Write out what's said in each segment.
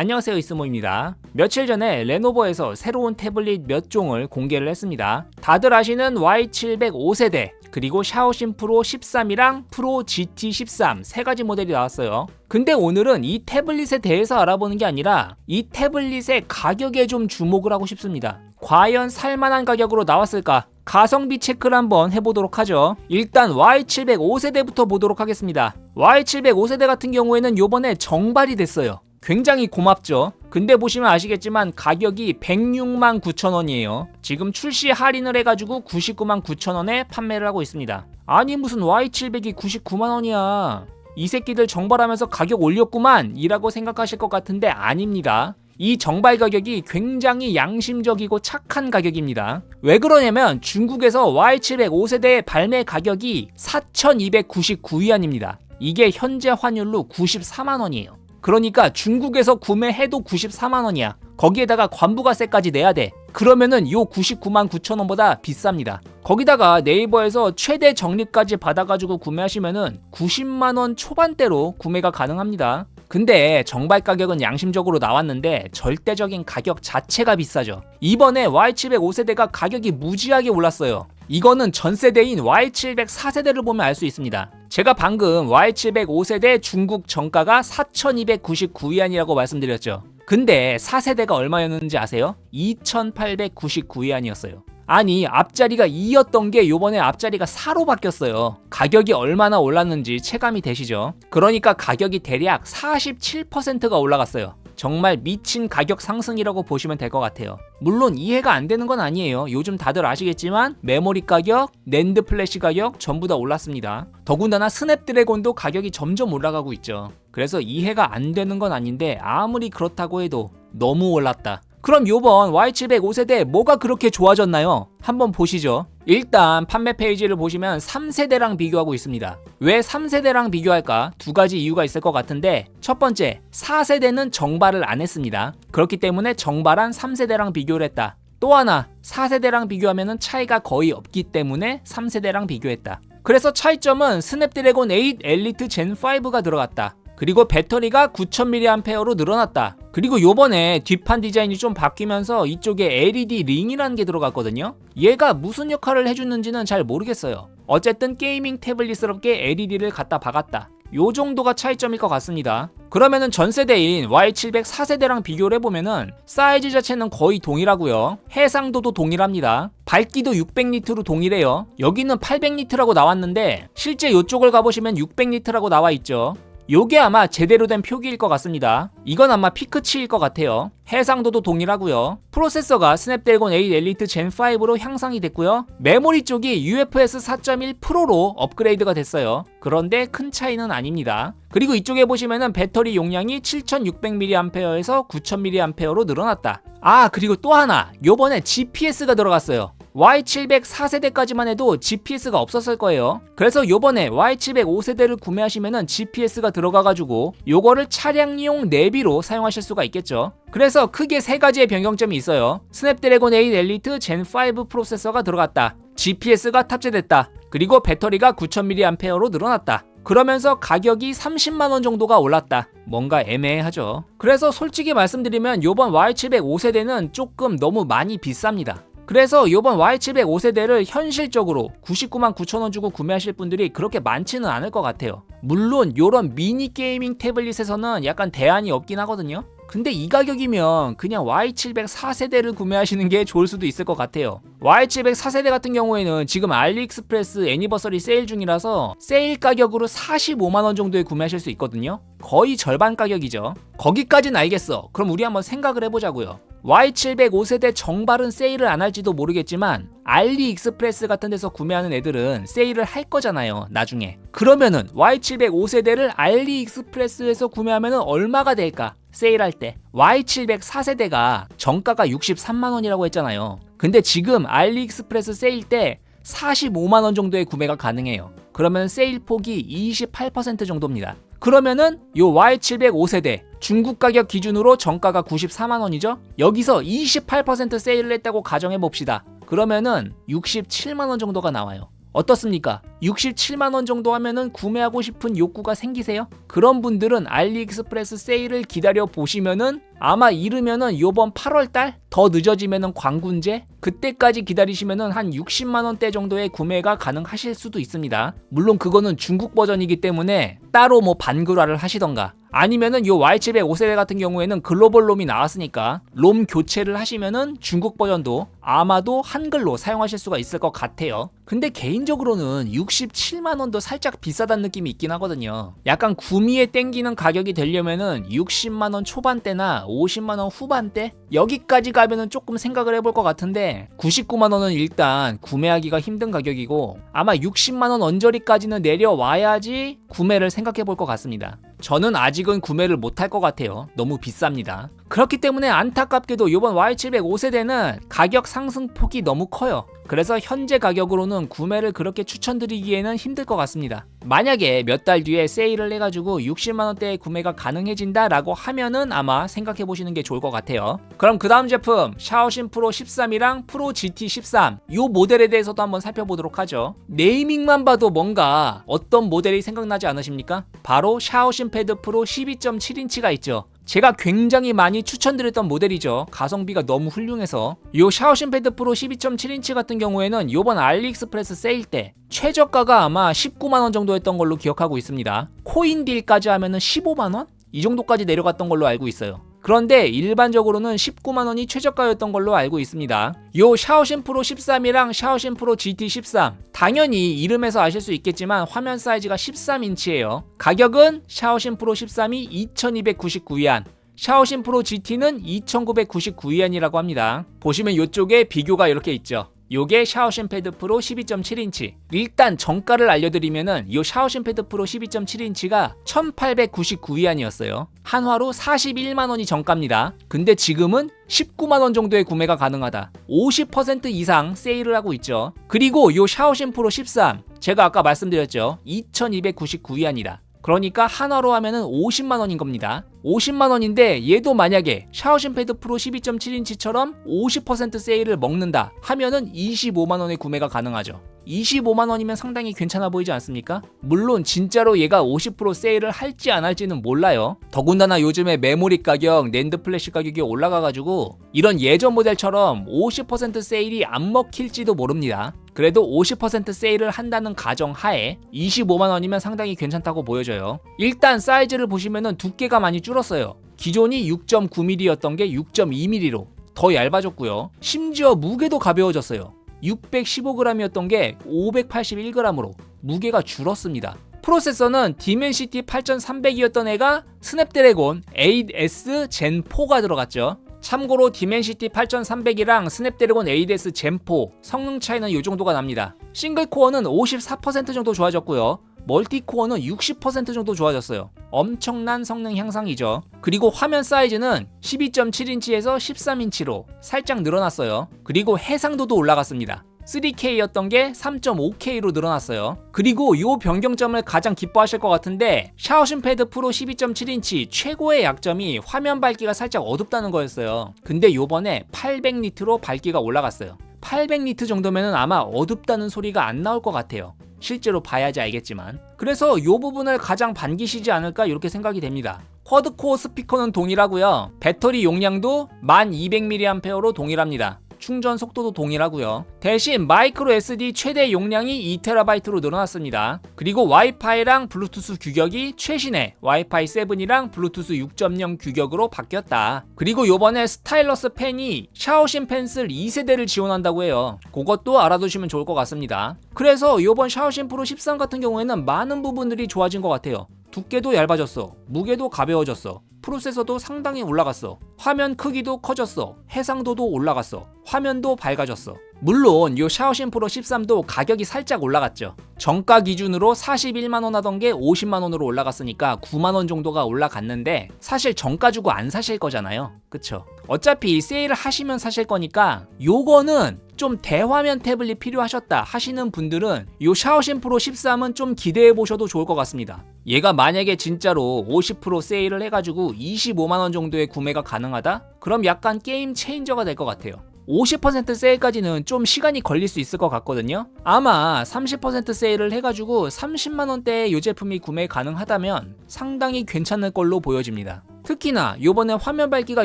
안녕하세요, 이스모입니다. 며칠 전에 레노버에서 새로운 태블릿 몇 종을 공개를 했습니다. 다들 아시는 Y700 5세대, 그리고 샤오신 프로 13이랑 프로 GT13 세 가지 모델이 나왔어요. 근데 오늘은 이 태블릿에 대해서 알아보는 게 아니라 이 태블릿의 가격에 좀 주목을 하고 싶습니다. 과연 살만한 가격으로 나왔을까? 가성비 체크를 한번 해보도록 하죠. 일단 Y700 5세대부터 보도록 하겠습니다. Y700 5세대 같은 경우에는 요번에 정발이 됐어요. 굉장히 고맙죠. 근데 보시면 아시겠지만 가격이 106만 9천 원이에요. 지금 출시 할인을 해가지고 99만 9천 원에 판매를 하고 있습니다. 아니 무슨 Y700이 99만 원이야. 이 새끼들 정발하면서 가격 올렸구만 이라고 생각하실 것 같은데 아닙니다. 이 정발 가격이 굉장히 양심적이고 착한 가격입니다. 왜 그러냐면 중국에서 Y700 5세대의 발매 가격이 4,299위안입니다. 이게 현재 환율로 94만 원이에요. 그러니까 중국에서 구매해도 94만 원이야. 거기에다가 관부가세까지 내야 돼. 그러면은 요 99만 9천 원보다 비쌉니다. 거기다가 네이버에서 최대 적립까지 받아가지고 구매하시면은 90만 원 초반대로 구매가 가능합니다. 근데 정발 가격은 양심적으로 나왔는데 절대적인 가격 자체가 비싸죠. 이번에 Y700 5세대가 가격이 무지하게 올랐어요. 이거는 전세대인 Y700 4세대를 보면 알 수 있습니다. 제가 방금 Y700 5세대 중국 정가가 4,299위안이라고 말씀드렸죠. 근데 4세대가 얼마였는지 아세요? 2,899위안이었어요. 아니 앞자리가 2였던 게 요번에 앞자리가 4로 바뀌었어요. 가격이 얼마나 올랐는지 체감이 되시죠? 그러니까 가격이 대략 47%가 올라갔어요. 정말 미친 가격 상승이라고 보시면 될 것 같아요. 물론 이해가 안 되는 건 아니에요. 요즘 다들 아시겠지만 메모리 가격, 낸드 플래시 가격 전부 다 올랐습니다. 더군다나 스냅드래곤도 가격이 점점 올라가고 있죠. 그래서 이해가 안 되는 건 아닌데 아무리 그렇다고 해도 너무 올랐다. 그럼 요번 Y700 5세대 뭐가 그렇게 좋아졌나요? 한번 보시죠. 일단 판매 페이지를 보시면 3세대랑 비교하고 있습니다. 왜 3세대랑 비교할까? 두 가지 이유가 있을 것 같은데 첫 번째, 4세대는 정발을 안 했습니다. 그렇기 때문에 정발한 3세대랑 비교를 했다. 또 하나, 4세대랑 비교하면 차이가 거의 없기 때문에 3세대랑 비교했다. 그래서 차이점은 스냅드래곤 8 엘리트 젠 5가 들어갔다. 그리고 배터리가 9000mAh로 늘어났다. 그리고 요번에 뒷판 디자인이 좀 바뀌면서 이쪽에 LED 링이라는 게 들어갔거든요. 얘가 무슨 역할을 해주는지는 잘 모르겠어요. 어쨌든 게이밍 태블릿스럽게 LED를 갖다 박았다. 요 정도가 차이점일 것 같습니다. 그러면은 전세대인 Y700 4세대랑 비교를 해보면은 사이즈 자체는 거의 동일하고요. 해상도도 동일합니다. 밝기도 600니트로 동일해요. 여기는 800니트라고 나왔는데 실제 요쪽을 가보시면 600니트라고 나와있죠. 요게 아마 제대로 된 표기일 것 같습니다. 이건 아마 피크치일 것 같아요. 해상도도 동일하고요. 프로세서가 스냅드래곤 8 엘리트 젠 5로 향상이 됐고요. 메모리 쪽이 UFS 4.1 프로로 업그레이드가 됐어요. 그런데 큰 차이는 아닙니다. 그리고 이쪽에 보시면은 배터리 용량이 7600mAh에서 9000mAh로 늘어났다. 아, 그리고 또 하나, 요번에 GPS가 들어갔어요. Y700 4세대까지만 해도 GPS가 없었을 거예요. 그래서 요번에 Y700 5세대를 구매하시면은 GPS가 들어가가지고 요거를 차량용 내비로 사용하실 수가 있겠죠. 그래서 크게 세 가지의 변경점이 있어요. 스냅드래곤 8 엘리트 젠 5 프로세서가 들어갔다. GPS가 탑재됐다. 그리고 배터리가 9000mAh로 늘어났다. 그러면서 가격이 30만원 정도가 올랐다. 뭔가 애매하죠. 그래서 솔직히 말씀드리면 요번 Y700 5세대는 조금 너무 많이 비쌉니다. 그래서 요번 Y700 5세대를 현실적으로 99만 9천 원 주고 구매하실 분들이 그렇게 많지는 않을 것 같아요. 물론 요런 미니 게이밍 태블릿에서는 약간 대안이 없긴 하거든요. 근데 이 가격이면 그냥 Y700 4세대를 구매하시는 게 좋을 수도 있을 것 같아요. Y700 4세대 같은 경우에는 지금 알리익스프레스 애니버서리 세일 중이라서 세일 가격으로 45만원 정도에 구매하실 수 있거든요. 거의 절반 가격이죠. 거기까진 알겠어. 그럼 우리 한번 생각을 해보자고요. Y700 5세대 정발은 세일을 안 할지도 모르겠지만 알리익스프레스 같은 데서 구매하는 애들은 세일을 할 거잖아요, 나중에. 그러면은 Y700 5세대를 알리익스프레스에서 구매하면은 얼마가 될까? 세일할 때. Y700 4세대가 정가가 63만원이라고 했잖아요. 근데 지금 알리익스프레스 세일 때 45만원 정도의 구매가 가능해요. 그러면 세일 폭이 28% 정도입니다. 그러면은 요 Y700 5세대 중국 가격 기준으로 정가가 94만원이죠? 여기서 28% 세일을 했다고 가정해봅시다. 그러면은 67만원 정도가 나와요. 어떻습니까? 67만원 정도 하면은 구매하고 싶은 욕구가 생기세요? 그런 분들은 알리익스프레스 세일을 기다려 보시면은 아마 이르면은 요번 8월달? 더 늦어지면은 광군제? 그때까지 기다리시면은 한 60만원대 정도의 구매가 가능하실 수도 있습니다. 물론 그거는 중국 버전이기 때문에 따로 뭐 반글화를 하시던가 아니면은 요 Y700 5세대 같은 경우에는 글로벌 롬이 나왔으니까 롬 교체를 하시면은 중국 버전도 아마도 한글로 사용하실 수가 있을 것 같아요. 근데 개인적으로는 67만원도 살짝 비싸다는 느낌이 있긴 하거든요. 약간 구미에 땡기는 가격이 되려면은 60만원 초반대나 50만원 후반대? 여기까지 가면은 조금 생각을 해볼 것 같은데 99만원은 일단 구매하기가 힘든 가격이고 아마 60만원 언저리까지는 내려와야지 구매를 생각해 볼 것 같습니다. 저는 아직은 구매를 못할 것 같아요. 너무 비쌉니다. 그렇기 때문에 안타깝게도 이번 Y700 5세대는 가격 상승폭이 너무 커요. 그래서 현재 가격으로는 구매를 그렇게 추천드리기에는 힘들 것 같습니다. 만약에 몇 달 뒤에 세일을 해가지고 60만원대에 구매가 가능해진다 라고 하면은 아마 생각해보시는 게 좋을 것 같아요. 그럼 그 다음 제품 샤오신 프로 13이랑 프로 GT 13 이 모델에 대해서도 한번 살펴보도록 하죠. 네이밍만 봐도 뭔가 어떤 모델이 생각나지 않으십니까? 바로 샤오신 패드 프로 12.7인치가 있죠. 제가 굉장히 많이 추천드렸던 모델이죠. 가성비가 너무 훌륭해서 요 샤오신 패드 프로 12.7인치 같은 경우에는 요번 알리익스프레스 세일 때 최저가가 아마 19만원 정도였던 걸로 기억하고 있습니다. 코인 딜까지 하면은 15만원? 이 정도까지 내려갔던 걸로 알고 있어요. 그런데 일반적으로는 19만원이 최저가였던 걸로 알고 있습니다. 요 샤오신 프로 13이랑 샤오신 프로 GT 13 당연히 이름에서 아실 수 있겠지만 화면 사이즈가 13인치예요. 가격은 샤오신 프로 13이 2299위안 샤오신 프로 GT는 2999위안이라고 합니다. 보시면 이쪽에 비교가 이렇게 있죠. 요게 샤오신 패드 프로 12.7인치 일단 정가를 알려드리면은 요 샤오신 패드 프로 12.7인치가 1899위안이었어요. 한화로 41만원이 정가입니다. 근데 지금은 19만원 정도의 구매가 가능하다. 50% 이상 세일을 하고 있죠. 그리고 요 샤오신 프로 13 제가 아까 말씀드렸죠. 2299위안이다. 그러니까 한화로 하면은 50만원인 겁니다. 50만원인데 얘도 만약에 샤오신 패드 프로 12.7인치처럼 50% 세일을 먹는다 하면은 25만원에 구매가 가능하죠. 25만원이면 상당히 괜찮아 보이지 않습니까? 물론 진짜로 얘가 50% 세일을 할지 안 할지는 몰라요. 더군다나 요즘에 메모리 가격, 낸드 플래시 가격이 올라가가지고 이런 예전 모델처럼 50% 세일이 안 먹힐지도 모릅니다. 그래도 50% 세일을 한다는 가정하에 25만원이면 상당히 괜찮다고 보여져요. 일단 사이즈를 보시면은 두께가 많이 줄었어요. 기존이 6.9mm였던 게 6.2mm로 더 얇아졌고요. 심지어 무게도 가벼워졌어요. 615g이었던 게 581g으로 무게가 줄었습니다. 프로세서는 디멘시티 8300이었던 애가 스냅드래곤 8S 젠 4가 들어갔죠. 참고로 디멘시티 8300이랑 스냅드래곤 8S 젠 4 성능 차이는 이 정도가 납니다. 싱글코어는 54% 정도 좋아졌고요. 멀티코어는 60% 정도 좋아졌어요. 엄청난 성능 향상이죠. 그리고 화면 사이즈는 12.7인치에서 13인치로 살짝 늘어났어요. 그리고 해상도도 올라갔습니다. 3K였던 게 3.5K로 늘어났어요. 그리고 이 변경점을 가장 기뻐하실 것 같은데 샤오신 패드 프로 12.7인치 최고의 약점이 화면 밝기가 살짝 어둡다는 거였어요. 근데 요번에 800니트로 밝기가 올라갔어요. 800니트 정도면 아마 어둡다는 소리가 안 나올 것 같아요. 실제로 봐야지 알겠지만. 그래서 이 부분을 가장 반기시지 않을까 이렇게 생각이 됩니다. 쿼드코어 스피커는 동일하고요. 배터리 용량도 1200mAh로 동일합니다. 충전 속도도 동일하고요. 대신 마이크로 SD 최대 용량이 2TB로 늘어났습니다. 그리고 와이파이랑 블루투스 규격이 최신의 와이파이 7이랑 블루투스 6.0 규격으로 바뀌었다. 그리고 요번에 스타일러스 펜이 샤오신 펜슬 2세대를 지원한다고 해요. 그것도 알아두시면 좋을 것 같습니다. 그래서 요번 샤오신 프로 13 같은 경우에는 많은 부분들이 좋아진 것 같아요. 두께도 얇아졌어. 무게도 가벼워졌어. 프로세서도 상당히 올라갔어. 화면 크기도 커졌어. 해상도도 올라갔어. 화면도 밝아졌어. 물론 요 샤오신 프로 13도 가격이 살짝 올라갔죠. 정가 기준으로 41만원 하던 게 50만원으로 올라갔으니까 9만원 정도가 올라갔는데 사실 정가 주고 안 사실 거잖아요. 그쵸? 어차피 세일을 하시면 사실 거니까 요거는 좀 대화면 태블릿 필요하셨다 하시는 분들은 요 샤오신 프로 13은 좀 기대해 보셔도 좋을 것 같습니다. 얘가 만약에 진짜로 50% 세일을 해가지고 25만원 정도의 구매가 가능하다? 그럼 약간 게임 체인저가 될 것 같아요. 50% 세일까지는 좀 시간이 걸릴 수 있을 것 같거든요. 아마 30% 세일을 해가지고 30만원대의 이 제품이 구매 가능하다면 상당히 괜찮을 걸로 보여집니다. 특히나 요번에 화면 밝기가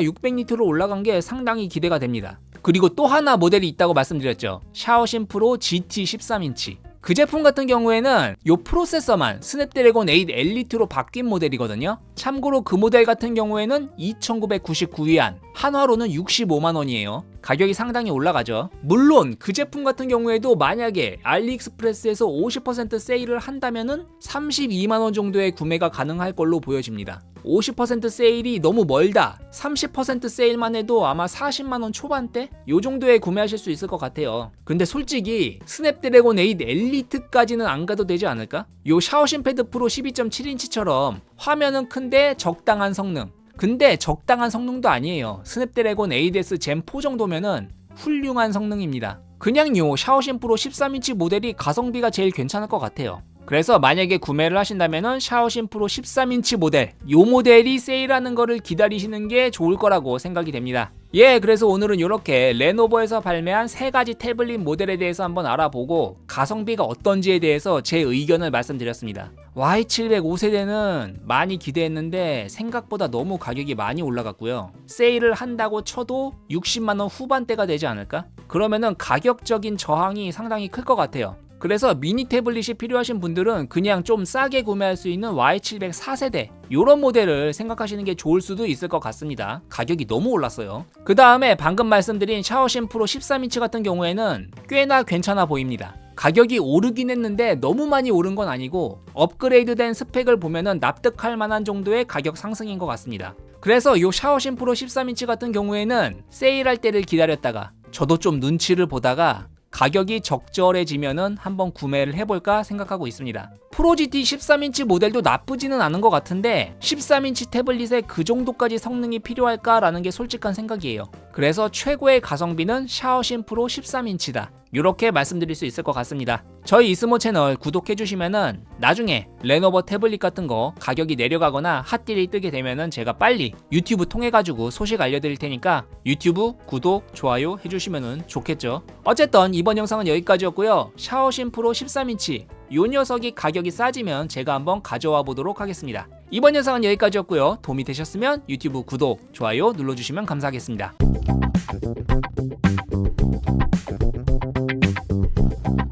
600니트로 올라간 게 상당히 기대가 됩니다. 그리고 또 하나 모델이 있다고 말씀드렸죠. 샤오신 프로 GT 13인치. 그 제품 같은 경우에는 요 프로세서만 스냅드래곤 8 엘리트로 바뀐 모델이거든요. 참고로 그 모델 같은 경우에는 2999위안, 한화로는 65만원이에요. 가격이 상당히 올라가죠. 물론 그 제품 같은 경우에도 만약에 알리익스프레스에서 50% 세일을 한다면은 32만원 정도의 구매가 가능할 걸로 보여집니다. 50% 세일이 너무 멀다. 30% 세일만 해도 아마 40만원 초반대? 요 정도에 구매하실 수 있을 것 같아요. 근데 솔직히 스냅드래곤 8 엘리트까지는 안 가도 되지 않을까? 요 샤오신 패드 프로 12.7인치처럼 화면은 큰데 적당한 성능. 근데 적당한 성능도 아니에요. 스냅드래곤 8S 젠 4 정도면은 훌륭한 성능입니다. 그냥 요 샤오신 프로 13인치 모델이 가성비가 제일 괜찮을 것 같아요. 그래서 만약에 구매를 하신다면은 샤오신 프로 13인치 모델, 요 모델이 세일하는 거를 기다리시는 게 좋을 거라고 생각이 됩니다. 그래서 오늘은 이렇게 레노버에서 발매한 3가지 태블릿 모델에 대해서 한번 알아보고 가성비가 어떤지에 대해서 제 의견을 말씀드렸습니다. Y700 5세대는 많이 기대했는데 생각보다 너무 가격이 많이 올라갔고요. 세일을 한다고 쳐도 60만원 후반대가 되지 않을까? 그러면은 가격적인 저항이 상당히 클 것 같아요. 그래서 미니 태블릿이 필요하신 분들은 그냥 좀 싸게 구매할 수 있는 Y700 4세대 요런 모델을 생각하시는 게 좋을 수도 있을 것 같습니다. 가격이 너무 올랐어요. 그 다음에 방금 말씀드린 샤오신 프로 13인치 같은 경우에는 꽤나 괜찮아 보입니다. 가격이 오르긴 했는데 너무 많이 오른 건 아니고 업그레이드된 스펙을 보면은 납득할 만한 정도의 가격 상승인 것 같습니다. 그래서 요 샤오신 프로 13인치 같은 경우에는 세일할 때를 기다렸다가 저도 좀 눈치를 보다가 가격이 적절해지면은 한번 구매를 해볼까 생각하고 있습니다. 프로 GT 13인치 모델도 나쁘지는 않은 것 같은데 13인치 태블릿에 그 정도까지 성능이 필요할까라는 게 솔직한 생각이에요. 그래서 최고의 가성비는 샤오신 프로 13인치다. 이렇게 말씀드릴 수 있을 것 같습니다. 저희 이스모 채널 구독해주시면은 나중에 레노버 태블릿 같은 거 가격이 내려가거나 핫딜이 뜨게 되면은 제가 빨리 유튜브 통해가지고 소식 알려드릴 테니까 유튜브 구독, 좋아요 해주시면은 좋겠죠. 어쨌든 이번 영상은 여기까지였고요. 샤오신 프로 13인치 요 녀석이 가격이 싸지면 제가 한번 가져와 보도록 하겠습니다. 이번 영상은 여기까지였고요. 도움이 되셨으면 유튜브 구독, 좋아요 눌러주시면 감사하겠습니다.